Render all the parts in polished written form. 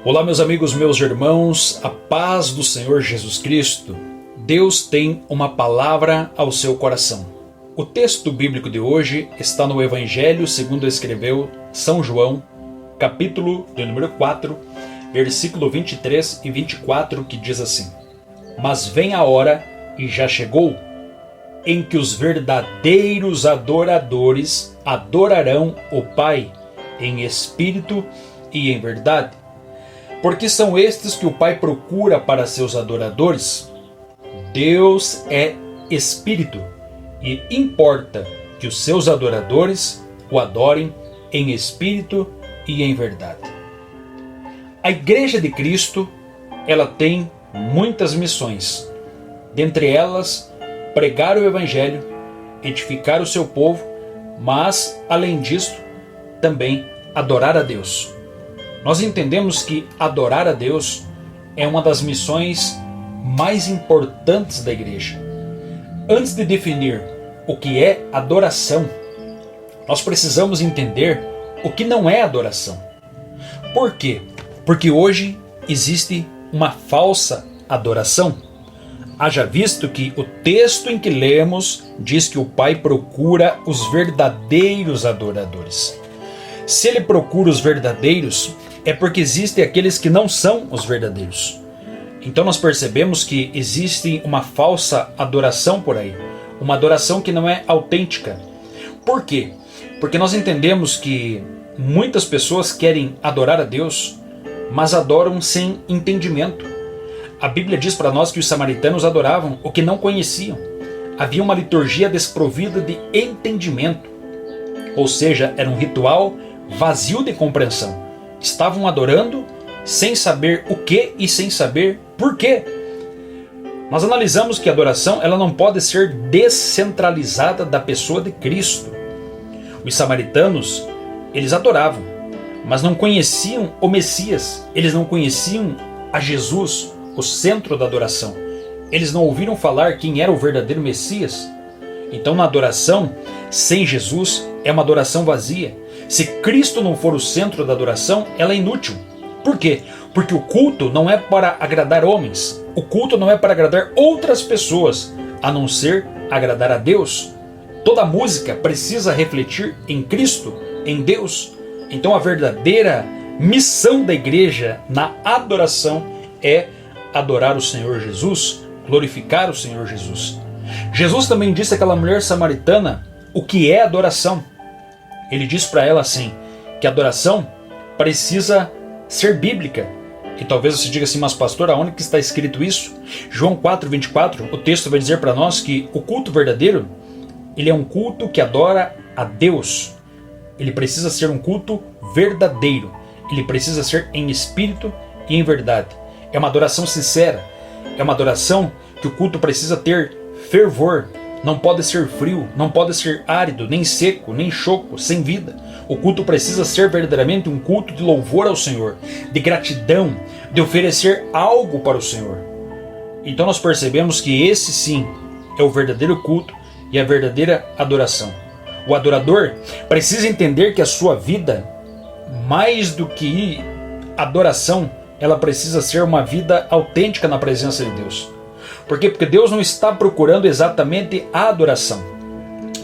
Olá, meus amigos, meus irmãos, a paz do Senhor Jesus Cristo. Deus tem uma palavra ao seu coração. O texto bíblico de hoje está no Evangelho segundo escreveu São João, capítulo de número 4, versículo 23 e 24, que diz assim: Mas vem a hora, e já chegou, em que os verdadeiros adoradores adorarão o Pai em espírito e em verdade. Porque são estes que o Pai procura para seus adoradores. Deus é espírito e importa que os seus adoradores o adorem em espírito e em verdade. A Igreja de Cristo, ela tem muitas missões. Dentre elas, pregar o Evangelho, edificar o seu povo, mas, além disso, também adorar a Deus. Nós entendemos que adorar a Deus é uma das missões mais importantes da igreja. Antes de definir o que é adoração, nós precisamos entender o que não é adoração. Por quê? Porque hoje existe uma falsa adoração. Haja visto que o texto em que lemos diz que o Pai procura os verdadeiros adoradores. Se ele procura os verdadeiros, é porque existem aqueles que não são os verdadeiros. Então nós percebemos que existe uma falsa adoração por aí, uma adoração que não é autêntica. Por quê? Porque nós entendemos que muitas pessoas querem adorar a Deus, mas adoram sem entendimento. A Bíblia diz para nós que os samaritanos adoravam o que não conheciam. Havia uma liturgia desprovida de entendimento, ou seja, era um ritual vazio de compreensão. Estavam adorando sem saber o que e sem saber por quê. Nós analisamos que a adoração ela não pode ser descentralizada da pessoa de Cristo. Os samaritanos, eles adoravam, mas não conheciam o Messias. Eles não conheciam a Jesus, o centro da adoração. Eles não ouviram falar quem era o verdadeiro Messias. Então, na adoração, sem Jesus, é uma adoração vazia. Se Cristo não for o centro da adoração, ela é inútil. Por quê? Porque o culto não é para agradar homens. O culto não é para agradar outras pessoas, a não ser agradar a Deus. Toda música precisa refletir em Cristo, em Deus. Então a verdadeira missão da igreja na adoração é adorar o Senhor Jesus, glorificar o Senhor Jesus. Jesus também disse àquela mulher samaritana o que é adoração. Ele diz para ela assim, que a adoração precisa ser bíblica. E talvez você diga assim, mas pastor, aonde que está escrito isso? João 4:24, o texto vai dizer para nós que o culto verdadeiro, ele é um culto que adora a Deus. Ele precisa ser um culto verdadeiro. Ele precisa ser em espírito e em verdade. É uma adoração sincera. É uma adoração que o culto precisa ter fervor. Não pode ser frio, não pode ser árido, nem seco, nem choco, sem vida. O culto precisa ser verdadeiramente um culto de louvor ao Senhor, de gratidão, de oferecer algo para o Senhor. Então nós percebemos que esse sim é o verdadeiro culto e a verdadeira adoração. O adorador precisa entender que a sua vida, mais do que adoração, ela precisa ser uma vida autêntica na presença de Deus. Por quê? Porque Deus não está procurando exatamente a adoração.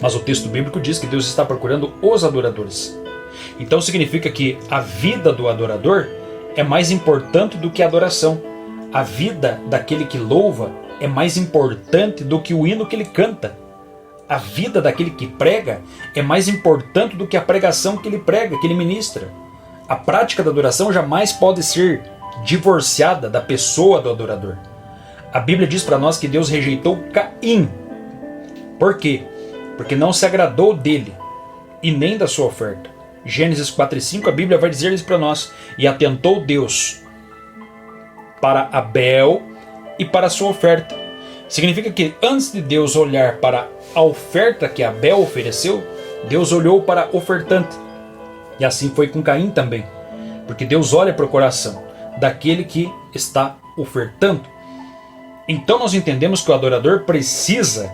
Mas o texto bíblico diz que Deus está procurando os adoradores. Então significa que a vida do adorador é mais importante do que a adoração. A vida daquele que louva é mais importante do que o hino que ele canta. A vida daquele que prega é mais importante do que a pregação que ele prega, que ele ministra. A prática da adoração jamais pode ser divorciada da pessoa do adorador. A Bíblia diz para nós que Deus rejeitou Caim. Por quê? Porque não se agradou dele e nem da sua oferta. Gênesis 4:5, a Bíblia vai dizer isso para nós. E atentou Deus para Abel e para a sua oferta. Significa que antes de Deus olhar para a oferta que Abel ofereceu, Deus olhou para o ofertante. E assim foi com Caim também. Porque Deus olha para o coração daquele que está ofertando. Então nós entendemos que o adorador precisa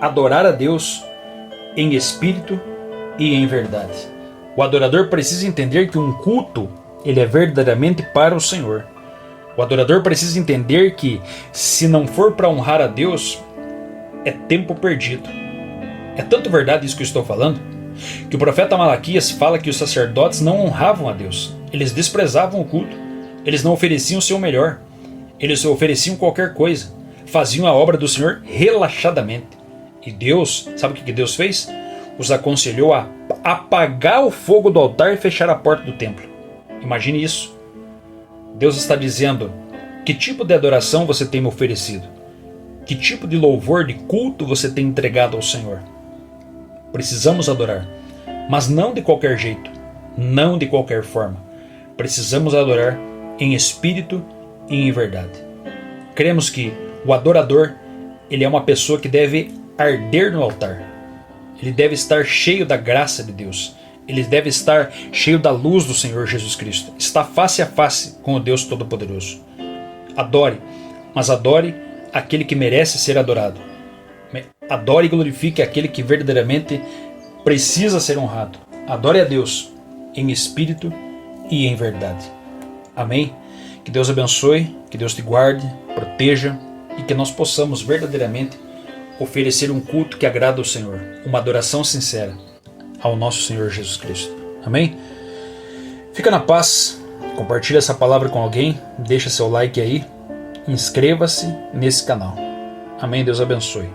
adorar a Deus em espírito e em verdade. O adorador precisa entender que um culto ele é verdadeiramente para o Senhor. O adorador precisa entender que, se não for para honrar a Deus, é tempo perdido. É tanto verdade isso que eu estou falando, que o profeta Malaquias fala que os sacerdotes não honravam a Deus. Eles desprezavam o culto. Eles não ofereciam o seu melhor. Eles ofereciam qualquer coisa. Faziam a obra do Senhor relaxadamente. E Deus, sabe o que Deus fez? Os aconselhou a apagar o fogo do altar e fechar a porta do templo. Imagine isso. Deus está dizendo: que tipo de adoração você tem me oferecido? Que tipo de louvor, de culto você tem entregado ao Senhor? Precisamos adorar, mas não de qualquer jeito, não de qualquer forma. Precisamos adorar em espírito e em verdade. Cremos que o adorador, ele é uma pessoa que deve arder no altar. Ele deve estar cheio da graça de Deus. Ele deve estar cheio da luz do Senhor Jesus Cristo. Está face a face com o Deus Todo-Poderoso. Adore, mas adore aquele que merece ser adorado. Adore e glorifique aquele que verdadeiramente precisa ser honrado. Adore a Deus em espírito e em verdade. Amém? Que Deus abençoe, que Deus te guarde, proteja e que nós possamos verdadeiramente oferecer um culto que agrada ao Senhor, uma adoração sincera ao nosso Senhor Jesus Cristo. Amém? Fica na paz, compartilha essa palavra com alguém, deixa seu like aí, inscreva-se nesse canal. Amém? Deus abençoe.